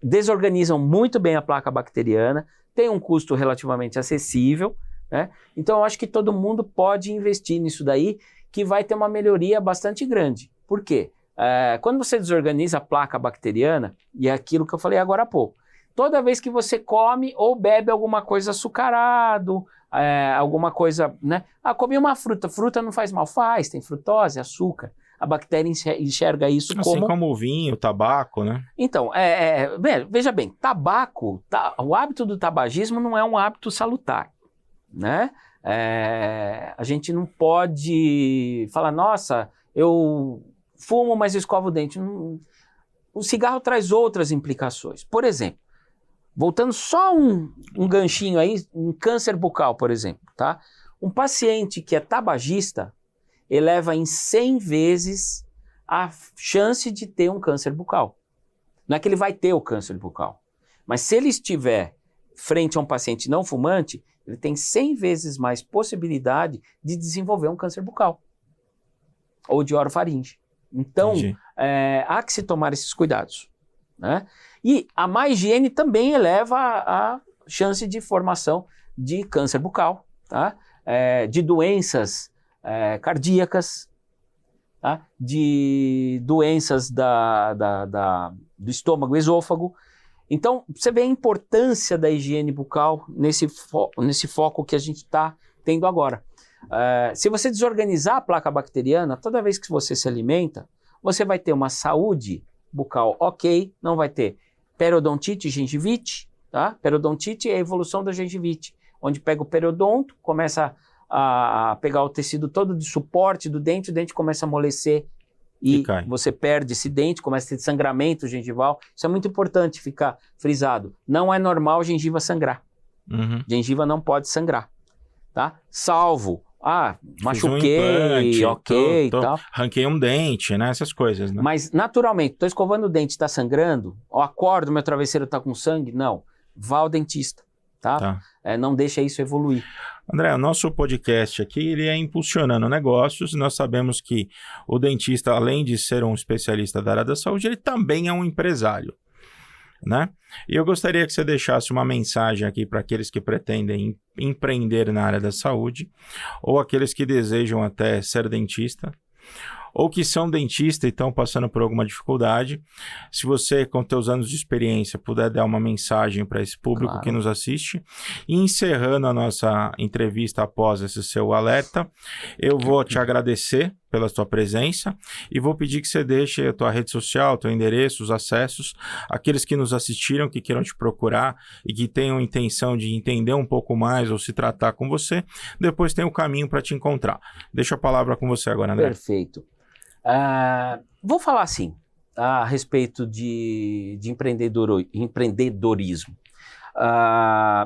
Desorganizam muito bem a placa bacteriana, tem um custo relativamente acessível, né? Então eu acho que todo mundo pode investir nisso daí, que vai ter uma melhoria bastante grande. Por quê? Quando você desorganiza a placa bacteriana, e é aquilo que eu falei agora há pouco, toda vez que você come ou bebe alguma coisa açucarado, alguma coisa, né? Comi uma fruta. Fruta não faz mal? Faz, tem frutose, açúcar. A bactéria enxerga isso assim como o vinho, o tabaco, né? Então, veja bem, tabaco, o hábito do tabagismo não é um hábito salutar, né? A gente não pode falar, nossa, eu fumo, mas eu escovo o dente. O cigarro traz outras implicações. Por exemplo, voltando só um ganchinho aí, um câncer bucal, por exemplo, tá? Um paciente que é tabagista eleva em 100 vezes a chance de ter um câncer bucal. Não é que ele vai ter o câncer bucal, mas se ele estiver frente a um paciente não fumante, ele tem 100 vezes mais possibilidade de desenvolver um câncer bucal ou de orofaringe. Então, há que se tomar esses cuidados, né? E a má higiene também eleva a chance de formação de câncer bucal, tá? De doenças cardíacas, tá? De doenças do estômago, esôfago. Então, você vê a importância da higiene bucal nesse foco que a gente está tendo agora. Se você desorganizar a placa bacteriana, toda vez que você se alimenta, você vai ter uma saúde bucal ok, não vai ter periodontite e gengivite, tá? Periodontite é a evolução da gengivite, onde pega o periodonto, começa a pegar o tecido todo de suporte do dente, o dente começa a amolecer e você perde esse dente, começa a ter sangramento gengival. Isso é muito importante ficar frisado. Não é normal gengiva sangrar. Gengiva não pode sangrar, tá? Salvo, machuquei, ok e tal. Arranquei um dente, né? Essas coisas, né? Mas naturalmente, tô escovando o dente, tá sangrando, eu acordo, meu travesseiro tá com sangue, não. Vá ao dentista, tá? Não deixa isso evoluir. André, o nosso podcast aqui, ele é impulsionando negócios. Nós sabemos que o dentista, além de ser um especialista da área da saúde, ele também é um empresário, né? E eu gostaria que você deixasse uma mensagem aqui para aqueles que pretendem empreender na área da saúde, ou aqueles que desejam até ser dentista, ou que são dentistas e estão passando por alguma dificuldade. Se você, com teus anos de experiência, puder dar uma mensagem para esse público que nos assiste. E encerrando a nossa entrevista após esse seu alerta, eu vou te agradecer pela sua presença e vou pedir que você deixe a tua rede social, teu endereço, os acessos, aqueles que nos assistiram, que queiram te procurar e que tenham intenção de entender um pouco mais ou se tratar com você, depois tem o caminho para te encontrar. Deixa a palavra com você agora, André. Perfeito. Vou falar assim, a respeito de empreendedorismo.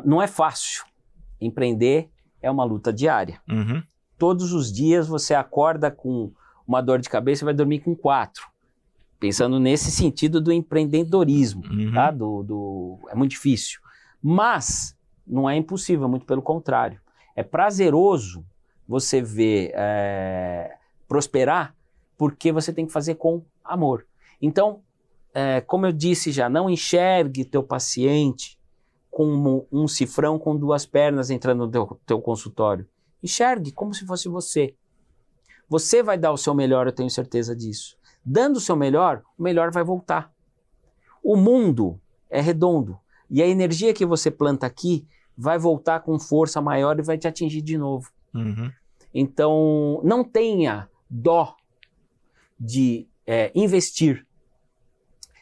Não é fácil. Empreender é uma luta diária. Todos os dias você acorda com uma dor de cabeça e vai dormir com 4. Pensando nesse sentido do empreendedorismo. Tá? É muito difícil. Mas não é impossível, muito pelo contrário. É prazeroso você ver prosperar, porque você tem que fazer com amor. Então, como eu disse já, não enxergue teu paciente como um cifrão com 2 pernas entrando no teu consultório. Enxergue como se fosse você. Você vai dar o seu melhor, eu tenho certeza disso. Dando o seu melhor, o melhor vai voltar. O mundo é redondo e a energia que você planta aqui vai voltar com força maior e vai te atingir de novo. Então, não tenha dó de investir,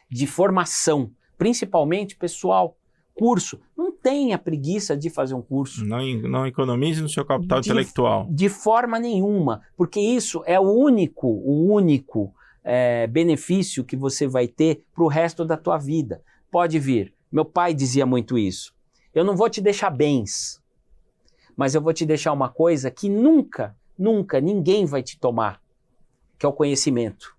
de formação, principalmente pessoal, curso. Não tenha preguiça de fazer um curso. Não economize no seu capital intelectual. De forma nenhuma, porque isso é o único benefício que você vai ter para o resto da tua vida. Pode vir. Meu pai dizia muito isso. Eu não vou te deixar bens, mas eu vou te deixar uma coisa que nunca ninguém vai te tomar, que é o conhecimento.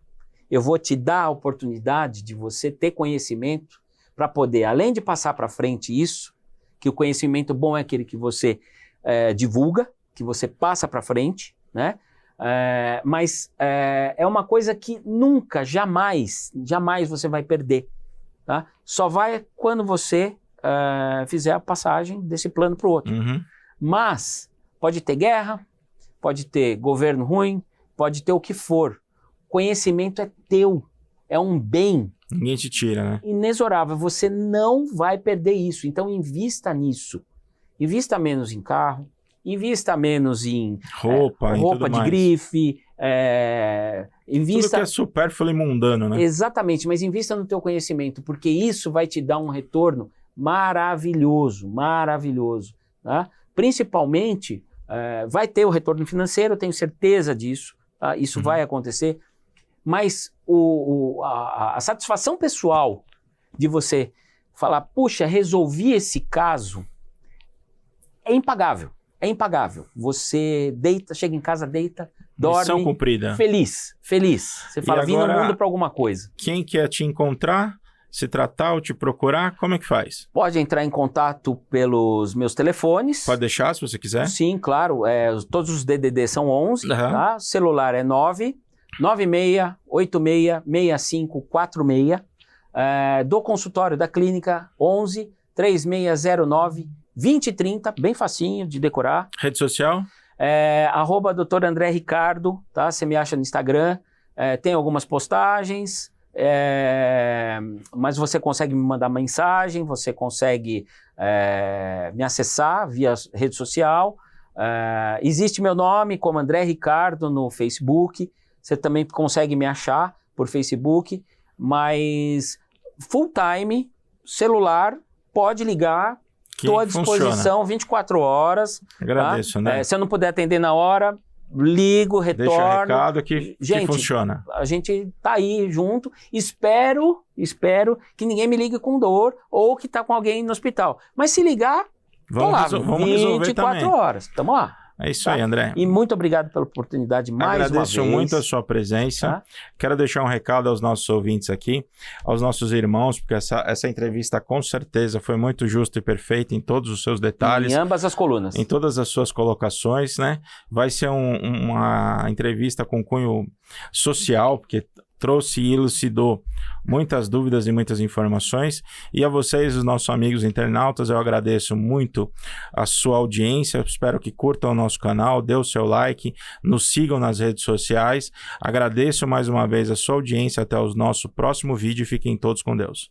Eu vou te dar a oportunidade de você ter conhecimento para poder, além de passar para frente isso, que o conhecimento bom é aquele que você divulga, que você passa para frente, né? Mas é uma coisa que nunca, jamais você vai perder, tá? Só vai quando você fizer a passagem desse plano para o outro. Mas pode ter guerra, pode ter governo ruim, pode ter o que for. Conhecimento é teu, é um bem. Ninguém te tira, né? Inexorável, você não vai perder isso. Então invista nisso. Invista menos em carro, invista menos em roupa de grife, invista... Tudo que é supérfluo e mundano, né? Exatamente, mas invista no teu conhecimento, porque isso vai te dar um retorno maravilhoso, maravilhoso. Tá? Principalmente, vai ter o retorno financeiro, eu tenho certeza disso, tá? Isso vai acontecer, mas a satisfação pessoal de você falar, puxa, resolvi esse caso, é impagável. é impagável. Você deita, chega em casa, deita, dorme. Missão cumprida. Feliz. Você fala, vim no mundo para alguma coisa. Quem quer te encontrar, se tratar ou te procurar, como é que faz? Pode entrar em contato pelos meus telefones. Pode deixar, se você quiser. Sim, claro. Todos os DDD são 11, Uhum. tá? Celular é 996866546. Do consultório da clínica 11 3609 2030, bem facinho de decorar. Rede social? @Dr. André Ricardo, tá? Você me acha no Instagram. Tem algumas postagens, mas você consegue me mandar mensagem, você consegue me acessar via rede social. Existe meu nome como André Ricardo no Facebook. Você também consegue me achar por Facebook, mas full time, celular, pode ligar. Estou à disposição 24 horas. Agradeço, tá? né? Se eu não puder atender na hora, ligo, retorno. Deixa o recado que funciona. A gente tá aí junto. Espero que ninguém me ligue com dor ou que tá com alguém no hospital. Mas se ligar, vamos resolver 24 também. horas. Tamo lá. É isso aí, André. E muito obrigado pela oportunidade mais uma vez. Agradeço muito a sua presença. Tá? Quero deixar um recado aos nossos ouvintes aqui, aos nossos irmãos, porque essa entrevista com certeza foi muito justa e perfeita em todos os seus detalhes. Em ambas as colunas. Em todas as suas colocações, né? Vai ser uma entrevista com cunho social, porque trouxe e elucidou muitas dúvidas e muitas informações. E a vocês, os nossos amigos internautas, eu agradeço muito a sua audiência. Eu espero que curtam o nosso canal, dê o seu like, nos sigam nas redes sociais. Agradeço mais uma vez a sua audiência. Até o nosso próximo vídeo. Fiquem todos com Deus.